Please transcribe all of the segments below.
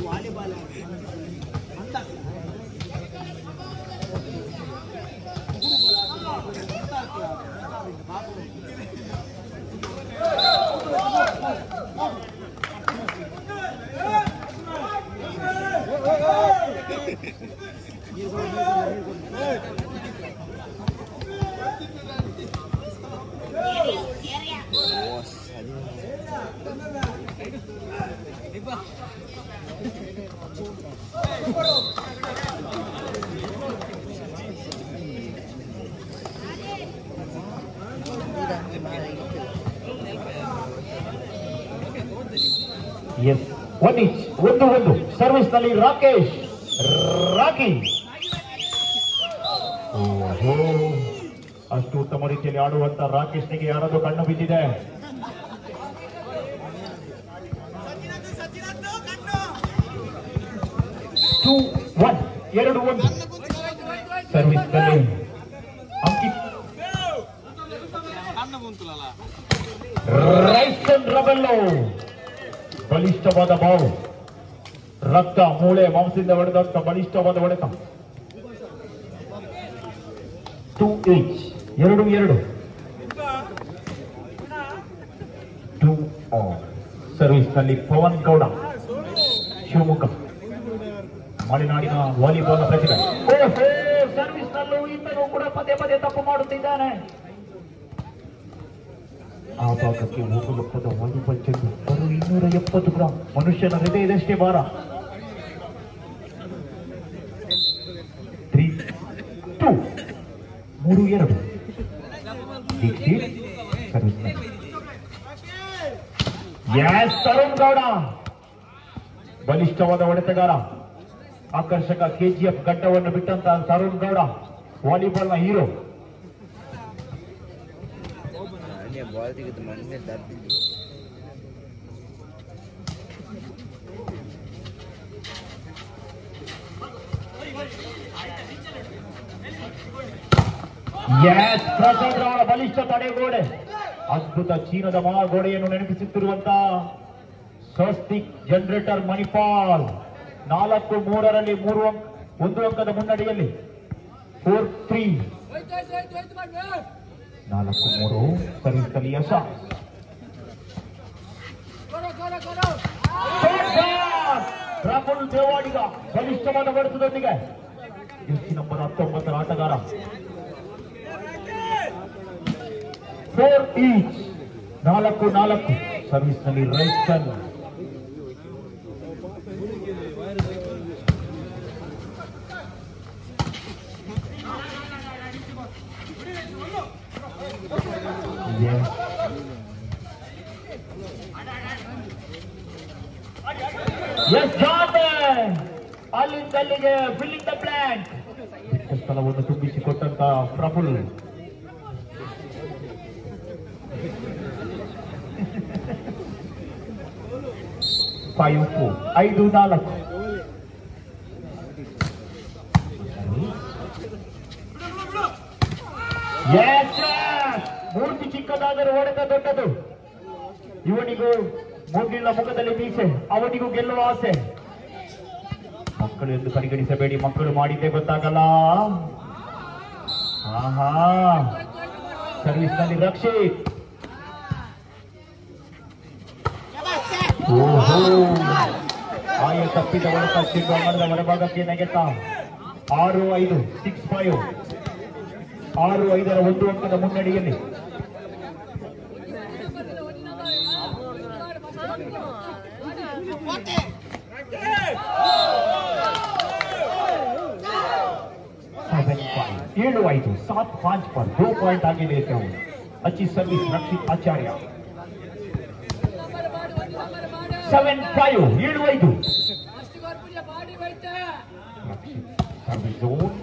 Volleyball ಅಂತ ಒಂದು service ನಲ್ಲಿ ರಾಕೇಶ್ ರಾಕಿ ಅಷ್ಟು ಉತ್ತಮ ರೀತಿಯಲ್ಲಿ ಆಡುವಂತ ರಾಕೇಶ್ನಿಗೆ ಯಾರದು ಕಣ್ಣು ಬಿದ್ದಿದೆ. ಎರಡು ಒಂದು ಸರ್ವಿಸ್ ನಲ್ಲಿ ಅಂಕಿತ್ ರೈಸನ್ ರಬೆಲ್ಲೋ ಬಲಿಷ್ಠವಾದ ಬಾವು, ರಕ್ತ ಮೂಳೆ ಮಾಂಸದಿಂದ ಹೊಡೆದಂತ ಬಲಿಷ್ಠವಾದ ಹೊಡೆತ. 2-2 ಸರ್ವಿಸ್ ನಲ್ಲಿ ಪವನ್ ಗೌಡ ಶಿವಮೊಗ್ಗ ಮಲೆನಾಡಿನ ವಾಲಿಬಾಲ್ ಪ್ರತಿಭೆ. ಸರ್ವಿಸ್ ನಲ್ಲೂ ಈತನು ಕೂಡ ಪದೇ ಪದೇ ತಪ್ಪು ಮಾಡುತ್ತಿದ್ದಾನೆ. ಆ ಭಾಗಕ್ಕೆ ಹೋಗಲಪ್ಪದ ವಾಲಿಬಾಲ್ ಚೆಂಡು 270 ಗ್ರಾಂ. ಮನುಷ್ಯನ ಹೃದಯದಷ್ಟೇ ಭಾರ. 3-2 ತರುಣ್ ಗೌಡ ಬಲಿಷ್ಠವಾದ ಹೊಡೆತಗಾರ. ಆಕರ್ಷಕ ಕೆಜಿಎಫ್ ಗಡ್ಡವನ್ನು ಬಿಟ್ಟಂತಹ ತರುಣ್ ಗೌಡ ವಾಲಿಬಾಲ್ ನ ಹೀರೋ. ಪ್ರಸಾದ್ ಅವರ ಬಲಿಷ್ಠ ತಡೆಗೋಡೆ, ಅದ್ಭುತ ಚೀನದ ಮಹಾಗೋಡೆಯನ್ನು ನೆನಪಿಸುತ್ತಿರುವಂತಹ ಸ್ವಸ್ತಿಕ್ ಜನರೇಟರ್ ಮಣಿಪಾಲ್ 4-3ರಲ್ಲಿ 1 ಅಂಕದ ಮುನ್ನಡೆಯಲ್ಲಿ. 4-3 4-3 ಸರ್ವಿಸ್ನಲ್ಲಿ ಯಶ. ರಾಹುಲ್ ದೇವಾಡಿಗ ಬಲಿಷ್ಠವಾದ ಹೊಡೆತದೊಂದಿಗೆ ನಂಬರ್ 19ರ ಆಟಗಾರ. 4-4 ಸರ್ವಿಸ್ನಲ್ಲಿ ರೈಸನ್. ಅಲ್ಲಿಂದಲ್ಲಿಗೆ ಫಿಲ್ಲಿಂಗ್ ದ ಬ್ಲ್ಯಾಂಕ್ ಸ್ಥಳವನ್ನು ತುಂಬಿಸಿಕೊಟ್ಟಂತ ಪ್ರಫುಲ್. ಫೈವ್ 5-4 ಮೂರ್ತಿ ಚಿಕ್ಕದಾದರೂ ಹೊಡೆದ ದೊಡ್ಡದು. ಇವನಿಗೂ ಮೂಗಿಲ್ಲ ಮುಖದಲ್ಲಿ ಮೀಸೆ, ಅವನಿಗೂ ಗೆಲ್ಲುವ ಆಸೆ. ಮಕ್ಕಳು ಎಂದು ಪರಿಗಣಿಸಬೇಡಿ, ಮಕ್ಕಳು ಮಾಡಿದ್ದೇ ಗೊತ್ತಾಗಲ್ಲ. ಆಹಾ ಸರ್ವಿಸ್ ನಲ್ಲಿ ರಕ್ಷಿತ್. ಆಯ ತಪ್ಪಿದ ಹೊಡೆತ ಚೆಂಡು ಅಂಗಣದ ಹೊರಭಾಗಕ್ಕೆ ನೆಗೆತ. 6-5 6-5 6-5ರ 1 ಅಂಕದ ಮುನ್ನಡೆಯಲ್ಲಿ. ಏಳು 5 7-5 पर 2 पॉइंट आगे लेते हुए अच्छी सर्विस रक्षित आचार्य. 7-5 7-5 सर्विस जोन.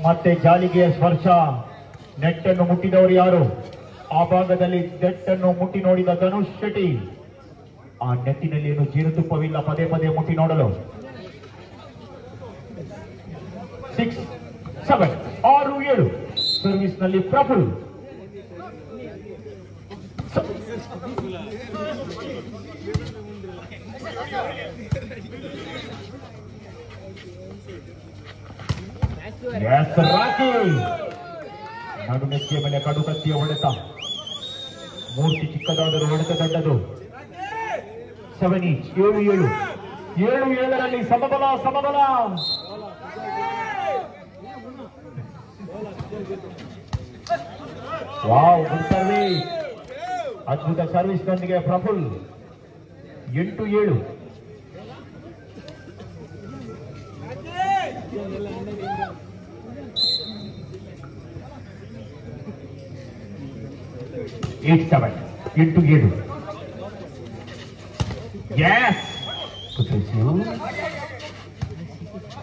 ಮತ್ತೆ ಜಾಲಿಗೆ ಸ್ಪರ್ಶ. ನೆಟ್ ಅನ್ನು ಮುಟ್ಟಿದವರು ಯಾರು? ಆ ಭಾಗದಲ್ಲಿ ಜಟ್ಟನ್ನು ಮುಟ್ಟಿ ನೋಡಿದ ಧನುಷ್ ಶೆಟ್ಟಿ. ಆ ನೆಟ್ಟಿನಲ್ಲಿ ಏನು ಜೀನುತುಪ್ಪವಿಲ್ಲ, ಪದೇ ಪದೇ ಮುಟ್ಟಿ ನೋಡಲು. 6, 7, 6, 7 ಸರ್ವಿಸ್ ನಲ್ಲಿ ಪ್ರಫುಲ್. ರಾಕಿ ನಡುಮೆತ್ತಿಯ ಮೇಲೆ ಕಡುಕತ್ತಿಯ ಹೊಡೆತ. ಮೂರ್ತಿ ಚಿಕ್ಕದಾದರೂ ಹೊಡೆತ ದೊಡ್ಡದು. 7 each, 7, 7 ಸಮಬಲ. Wow, good service. ಅದ್ಭುತ ಸರ್ವಿಸ್ ನೊಂದಿಗೆ ಪ್ರಫುಲ್. 8, 7. Eight, 7, 8, 7. Yes.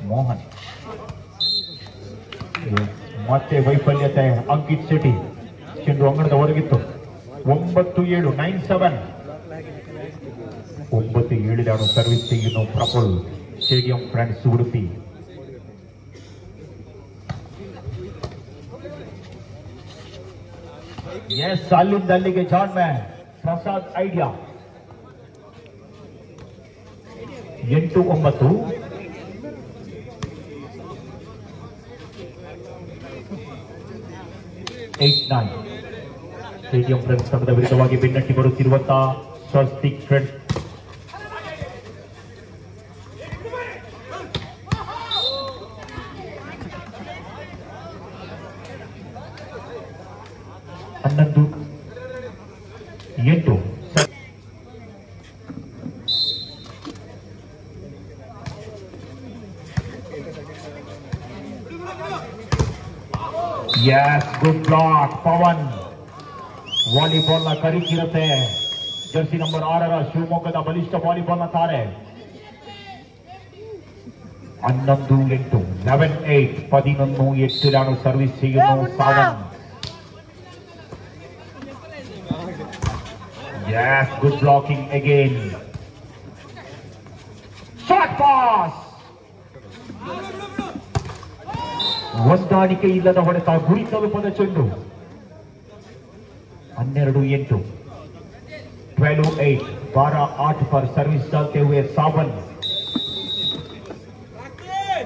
ಮೋಹನ್ ಮತ್ತೆ ವೈಫಲ್ಯತೆ. ಅಂಕಿತ್ ಶೆಟ್ಟಿ ಚೆಂಡು ಅಂಗಣದ ಹೊರಗಿತ್ತು. 9, 7, 9, 7. 9, 7 ಸರ್ವಿಸ್ ತೆಗೆದು Praful. Stadium friends Udupi. Yes, ಅಲ್ಲಿಂದ ಅಲ್ಲಿಗೆ ಜಾನ್ ಮ್ಯಾನ್ ಪ್ರಸಾದ್ ಐಡಿಯಾ. 8, 9. ಸ್ಟೇಡಿಯಂ ಫ್ರೆಂಡ್ಸ್ ತಂಡದ ವಿರುದ್ಧವಾಗಿ ಬೆನ್ನಟ್ಟಿ ಬರುತ್ತಿರುವಂತಹ ಸ್ವಸ್ತಿಕ್ ಫ್ರೆಂಡ್ಸ್. ಹನ್ನೊಂದು 8. Yes, good block Pavan. Volleyball ನ ಕರಿಕಿರುತ್ತೆ. ಜರ್ಸಿ ನಂಬರ್ 6 ಶಿವಮೊಗ್ಗದ ಬಲಿಷ್ಠ ವಾಲಿಬಾಲ್ ನ ತಾರೆ. 11, 8, 11, 8. 11, 8 ಸರ್ವಿಸ್ ചെയ്യുന്നു Sawan. Yes, good blocking again. Short pass. ಹೊಂದಾಣಿಕೆ ಇಲ್ಲದ ಹೊಡೆತ, ಗುರಿ ತಲುಪದ ಚೆಂಡು. 12, 8. 12, 8. 12, 8 पर सर्विस डालते हुए सावन.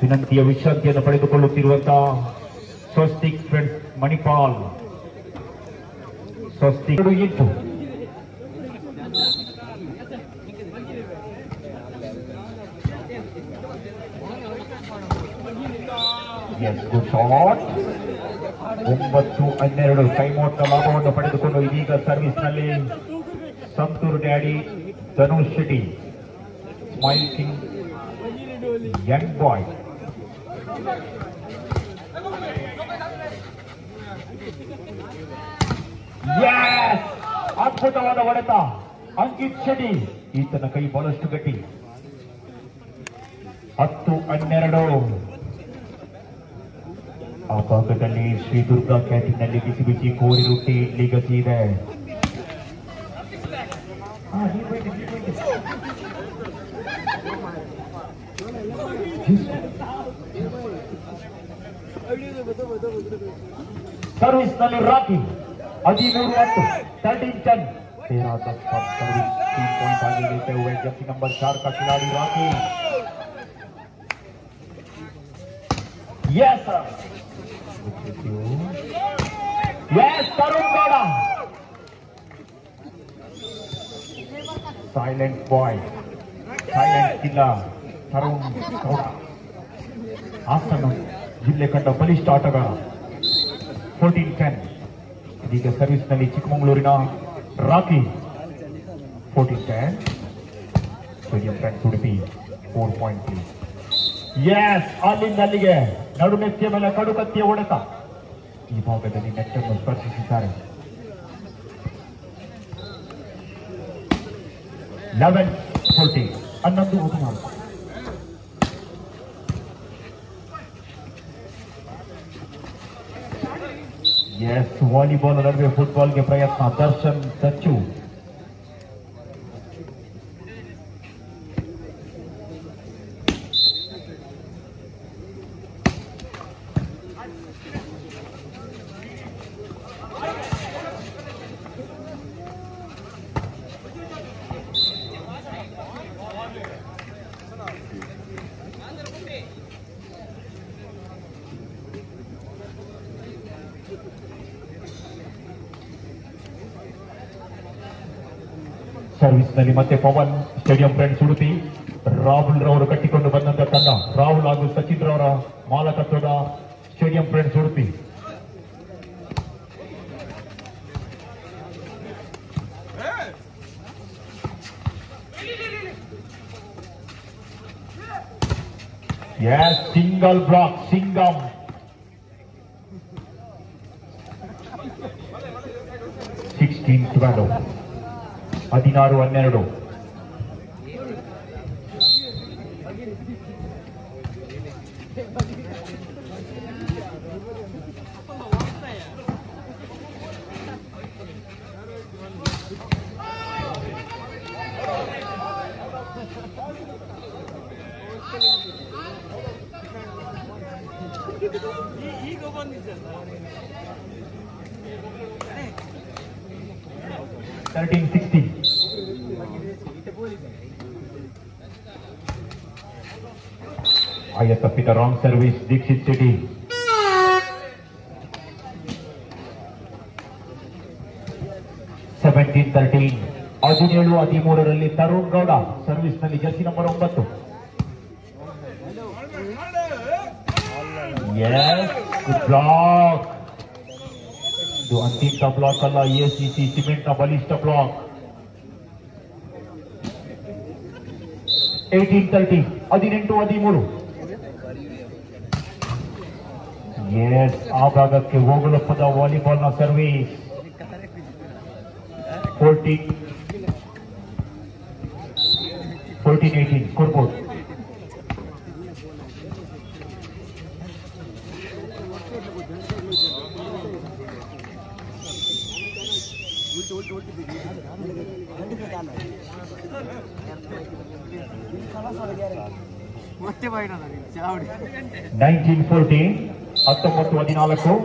ವಿನಂತಿಯ ವಿಶ್ರಾಂತಿಯನ್ನು ಪಡೆದುಕೊಳ್ಳುತ್ತಿರುವಂತಹ Swastik friends Manipal. Swastik 8. Yes, good shot. 9, 12 timeout ನ ಲಾಭವನ್ನು ಪಡೆದುಕೊಂಡು ಇದೀಗ ಸರ್ವಿಸ್ ನಲ್ಲಿ Santoor daddy Dhanush Shetty. Smile king young boy. Yes, ಅದ್ಭುತವಾದ ಹೊಡೆತ. ಅಂಕಿತ್ ಶೆಟ್ಟಿ, ಈತನ ಕೈ ಬಹಳಷ್ಟು ಗಟ್ಟಿ. 10, 12. ಆ ಭಾಗದಲ್ಲಿ ಶ್ರೀ ದುರ್ಗಾ ಕ್ಯಾಂಟೀನ್ನಲ್ಲಿ ಬಿಸಿ ಬಿಸಿ ಕೋರಿ ರೊಟ್ಟಿ, ಇಡ್ಲಿ ಗತಿ ಇದೆ. ಸರ್ವಿಸ್ ನಲ್ಲಿ ರಾಕಿ 13, 10, 13, 10. 13, 10 सर्विस 3 पॉइंट आगे लेते हुए जर्सी नंबर 4 का खिलाड़ी Rocky. Yes sir. Yes, Tarun Gowda. Silent boy, silent killer Tarun Gowda. Hassan ಜಿಲ್ಲೆ ಕಂಡ ಬಲಿಷ್ಠ ಆಟಗಾರ. 14, 10. ಇದೀಗ ಸರ್ವಿಸ್ ನಲ್ಲಿ ಚಿಕ್ಕಮಗಳೂರಿನ Rocky. 14, 10. Stadium friends Udupi 4.3. Yes, ಅಲ್ಲಿಂದ ಅಲ್ಲಿಗೆ ನಡುಮೆತ್ತಿಯ ಮೇಲೆ ಕಡುಕತ್ತಿಯ ಹೊಡೆತ. ಈ ಭಾಗದಲ್ಲಿ ನೆಟ್ಟನ್ನು ಸ್ಪರ್ಶಿಸಿದ್ದಾರೆ. 11, 14. 11, 14. ಎಸ್, ವಾಲಿಬಾಲ್ ನಡುವೆ ಫುಟ್ಬಾಲ್ಗೆ ಪ್ರಯತ್ನ. ದರ್ಶನ್ ಸಚ್ಚು ಸರ್ವಿಸ್ ನಲ್ಲಿ ಮತ್ತೆ ಪವನ್. Stadium friends Udupi. ರಾಹುಲ್ ರವರು ಕಟ್ಟಿಕೊಂಡು ಬಂದಂತ ತಂಡ. ರಾಹುಲ್ ಹಾಗೂ ಸಚಿನ್ ರವರ ಮಾಲಕತ್ವದ stadium friends Udupi. Single block Singam. 16-12, 16-12. ಈಗ ಬಂದಿದ್ದ 13-16. ಆಯ ತಪ್ಪಿದ wrong service Dikshit city. Seventeen 13, 17-13 Tarun Gowda service ನಲ್ಲಿ ಜರ್ಸಿ ನಂಬರ್ 9. ಬ್ಲಾಕ್. ಇದು ಅಂತಿಮ ಬ್ಲಾಕ್ ಅಲ್ಲ, ACC ಸಿಮೆಂಟ್ ನ ಬಲಿಷ್ಠ ಬ್ಲಾಕ್. 18-13, 18-13. ಆ ಭಾಗಕ್ಕೆ ಹೋಗಲಪ್ಪದ ವಾಲಿಬಾಲ್ ನ ಸರ್ವಿಸ್. 14-18 ಕೊಡ್ಬೋದು. ಮತ್ತೆ ಬೈನ 19-14, 19-14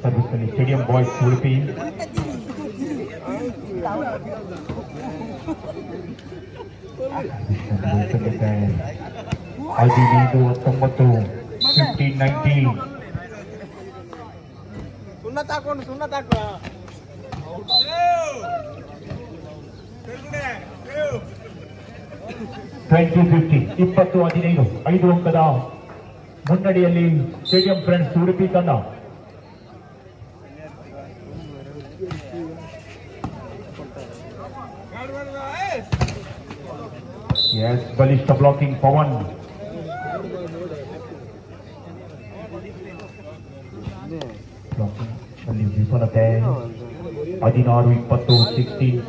ಸರ್ವಿಸ್ ನಲ್ಲಿ ಸ್ಟೇಡಿಯಂ ಬಾಯ್ಸ್ ಉಡುಪಿ. ಹದಿನೈದು 19, 15-19. ಸುಣ್ಣ ತಾಕೊಂಡು 20-15, 20-15, 5 ಅಂಕದ ಮುನ್ನಡೆಯಲ್ಲಿ ಸ್ಟೇಡಿಯಂ ಫ್ರೆಂಡ್ಸ್ ಉಡುಪಿ ತಂಡ. ಬಲಿಷ್ಠ ಬ್ಲಾಕಿಂಗ್ ಪವನ್. ಅಲ್ಲಿ ವಿಫಲತೆ. 16-20,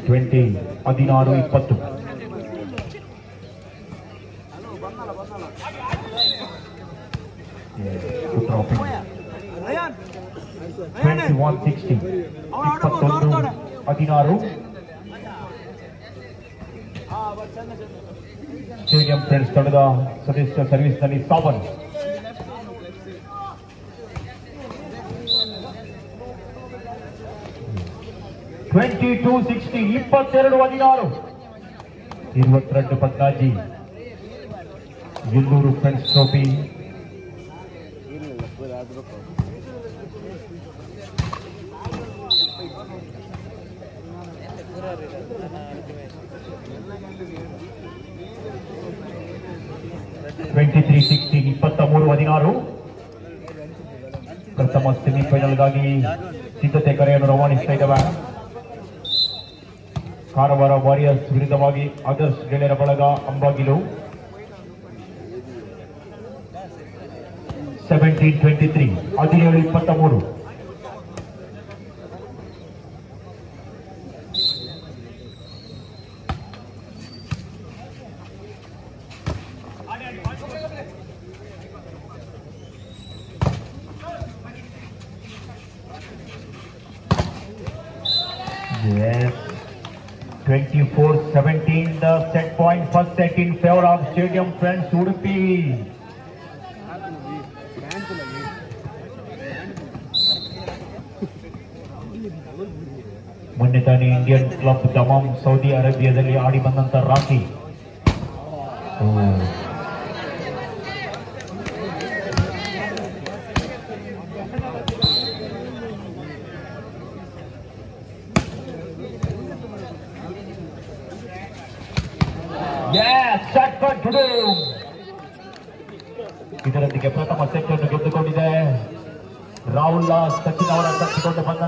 16-20, 16-20. 21-16, 21-16. ಸ್ಟೇಡಿಯಂ ಫ್ರೆಂಡ್ಸ್ ತಂಡದ ಸದಸ್ಯ ಸರ್ವಿಸ್ ನಲ್ಲಿ ಸಾವನ್. $22-16, 22-16, 22-14. Ellur friends trophy. $23-16, 23-16. ಪ್ರಥಮ ಸೆಮಿಫೈನಲ್ಗಾಗಿ ಸಿದ್ಧತೆ ಕರೆಯನ್ನು ರವಾನಿಸ್ತಾ ಇದ್ದಾವೆ. ಕಾರವಾರ ವಾರಿಯರ್ಸ್ ವಿರುದ್ಧವಾಗಿ ಆದರ್ಶ್ ಗೆಳೆಯರ ಬಳಗ Ambagilu. 17-23, 17-23. Yes. 24-17 the set point, first set in favor of Stadium Friends Udupi. ಮೊನ್ನೆ ತಾನೇ ಇಂಡಿಯನ್ ಕ್ಲಬ್ ದಮಾಮ್ ಸೌದಿ ಅರೇಬಿಯಾದಲ್ಲಿ ಆಡಿ ಬಂದಂತ ರಾಕಿ ಇದರೊಂದಿಗೆ ಪ್ರಥಮ ಸೆಟ್ ಅನ್ನು ಗೆದ್ದುಕೊಂಡಿದೆ ರಾಹುಲ್ ಸಚಿನ್ ಅವರ ತಪ್ಪಿಕೊಂಡು ಬಂದ